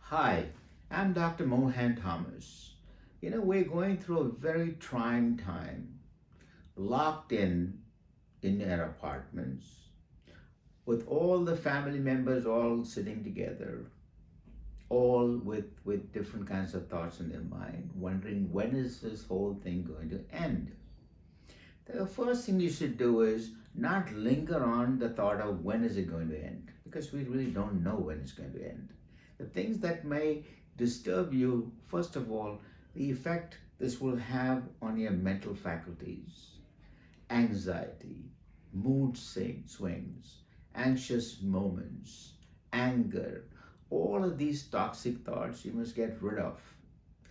Hi, I'm Dr. Mohan Thomas. We're going through a very trying time, locked in our apartments, with all the family members all sitting together, all with different kinds of thoughts in their mind, wondering when is this whole thing going to end. The first thing you should do is not linger on the thought of when is it going to end, because we really don't know when it's going to end. The things that may disturb you, first of all, the effect this will have on your mental faculties, anxiety, swings, anxious moments, anger, all of these toxic thoughts you must get rid of.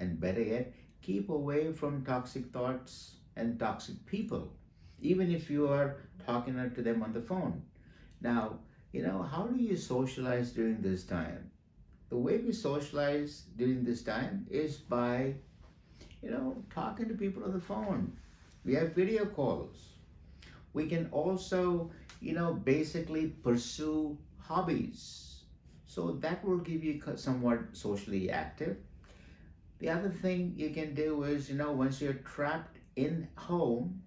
And better yet, keep away from toxic thoughts and toxic people, even if you are talking to them on the phone. Now, how do you socialize during this time? The way we socialize during this time is by, talking to people on the phone. We have video calls. We can also, basically pursue hobbies. So that will give you somewhat socially active. The other thing you can do is, once you're trapped in home,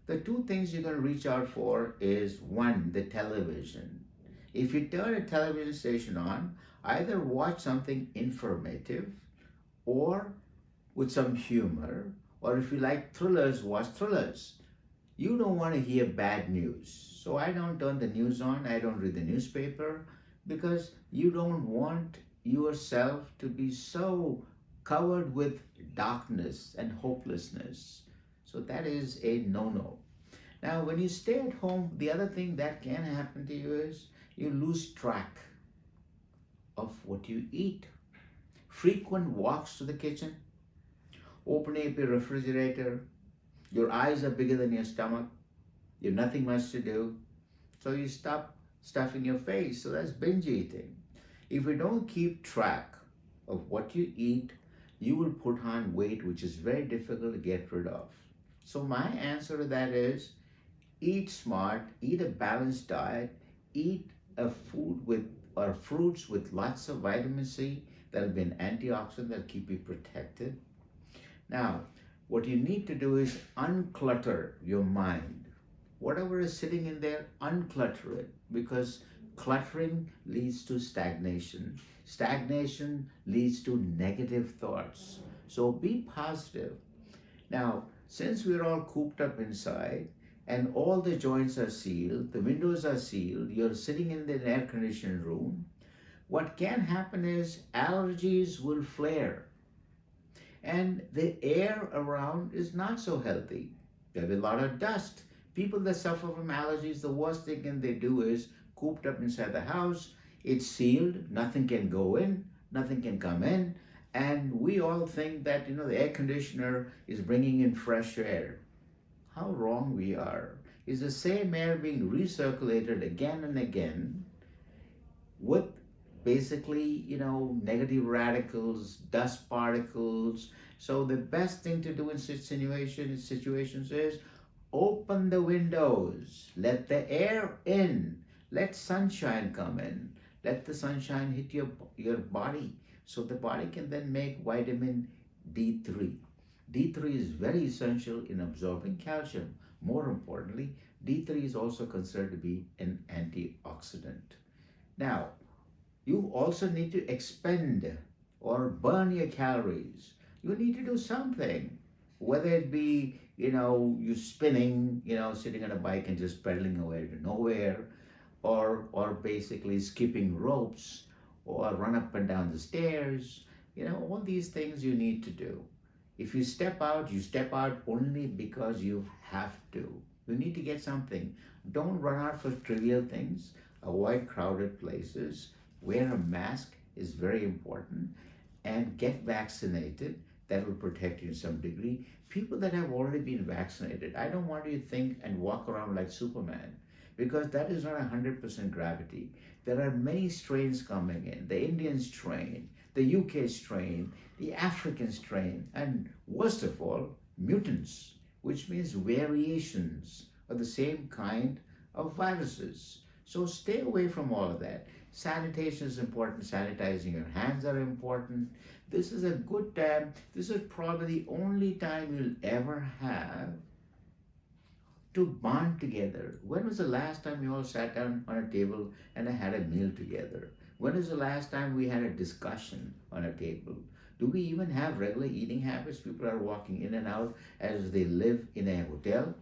the two things you're going to reach out for is one, the television. If you turn a television station on, either watch something informative or with some humor, or if you like thrillers, watch thrillers. You don't want to hear bad news. So I don't turn the news on, I don't read the newspaper, because you don't want yourself to be so covered with darkness and hopelessness. So that is a no-no. Now, when you stay at home, the other thing that can happen to you is you lose track of what you eat. Frequent walks to the kitchen, opening up your refrigerator, your eyes are bigger than your stomach, you have nothing much to do, so you stop stuffing your face. So that's binge eating. If you don't keep track of what you eat, you will put on weight, which is very difficult to get rid of. So my answer to that is eat smart, eat a balanced diet, eat a food with or fruits with lots of vitamin C that'll be an antioxidant that'll keep you protected. Now, what you need to do is unclutter your mind. Whatever is sitting in there, unclutter it, because cluttering leads to stagnation. Stagnation leads to negative thoughts. So be positive. Now, since we're all cooped up inside and all the joints are sealed, the windows are sealed, you're sitting in an air conditioned room, what can happen is allergies will flare and the air around is not so healthy. There'll be a lot of dust. People that suffer from allergies, the worst thing they do is cooped up inside the house. It's sealed, nothing can go in, nothing can come in, and we all think that the air conditioner is bringing in fresh air. How wrong we are. Is the same air being recirculated again and again with basically, negative radicals, dust particles. So the best thing to do in such situations is open the windows, let the air in, let sunshine come in, let the sunshine hit your body so the body can then make vitamin D3. D3 is very essential in absorbing calcium. More importantly, D3 is also considered to be an antioxidant. Now, you also need to expend or burn your calories. You need to do something, whether it be, you spinning, sitting on a bike and just pedaling away to nowhere, or basically skipping ropes, or run up and down the stairs. All these things you need to do. If you step out, you step out only because you have to. You need to get something. Don't run out for trivial things. Avoid crowded places. Wear a mask is very important, and get vaccinated. That will protect you in some degree. People that have already been vaccinated, I don't want you to think and walk around like Superman, because that is not 100% gravity. There are many strains coming in. The Indian strain, the UK strain, the African strain, and worst of all, mutants, which means variations of the same kind of viruses. So stay away from all of that. Sanitation is important. Sanitizing your hands are important. This is a good time. This is probably the only time you'll ever have to bond together. When was the last time you all sat down on a table and had a meal together? When was the last time we had a discussion on a table? Do we even have regular eating habits? People are walking in and out as they live in a hotel,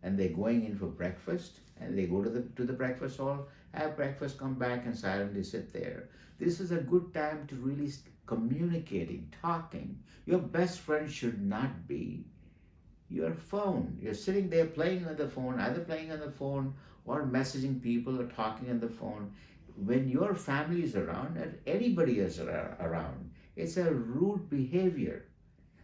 and they're going in for breakfast, and they go to the breakfast hall, have breakfast, come back and silently sit there. This is a good time to really communicating, talking. Your best friend should not be your phone. You're sitting there playing on the phone, either playing on the phone or messaging people or talking on the phone. When your family is around and anybody is around, it's a rude behavior.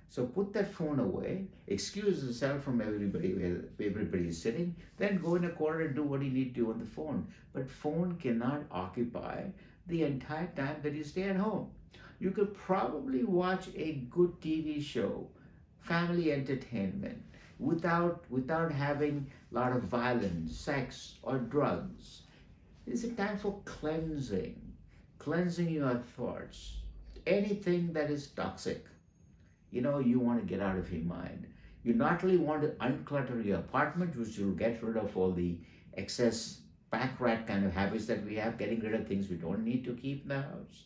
So put that phone away, excuse yourself from everybody where everybody is sitting, then go in a corner and do what you need to do on the phone. But phone cannot occupy the entire time that you stay at home. You could probably watch a good TV show, family entertainment, without having a lot of violence, sex, or drugs. It's a time for cleansing your thoughts. Anything that is toxic, you want to get out of your mind. You not only want to unclutter your apartment, which will get rid of all the excess pack rat kind of habits that we have, getting rid of things we don't need to keep in the house.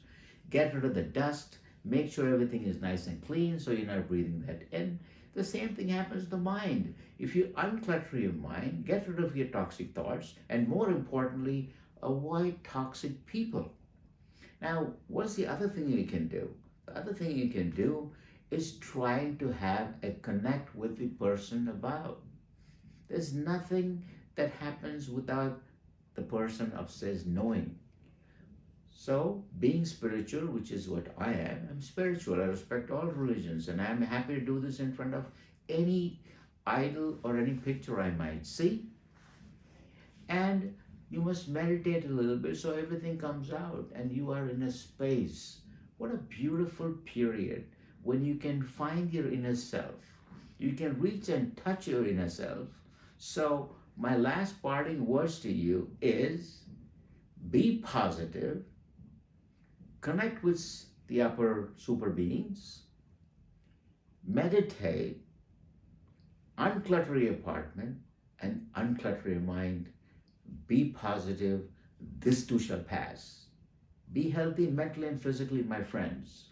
Get rid of the dust, make sure everything is nice and clean so you're not breathing that in. The same thing happens to the mind. If you unclutter your mind, get rid of your toxic thoughts, and more importantly, avoid toxic people. Now, what's the other thing you can do? The other thing you can do is trying to have a connect with the person about. There's nothing that happens without the person upstairs knowing. So, being spiritual, which is what I am, I'm spiritual. I respect all religions, and I'm happy to do this in front of any idol or any picture I might see. And you must meditate a little bit so everything comes out and you are in a space. What a beautiful period when you can find your inner self. You can reach and touch your inner self. So, my last parting words to you is be positive, connect with the upper super beings, meditate, unclutter your apartment, and unclutter your mind. Be positive. This too shall pass. Be healthy mentally and physically, my friends.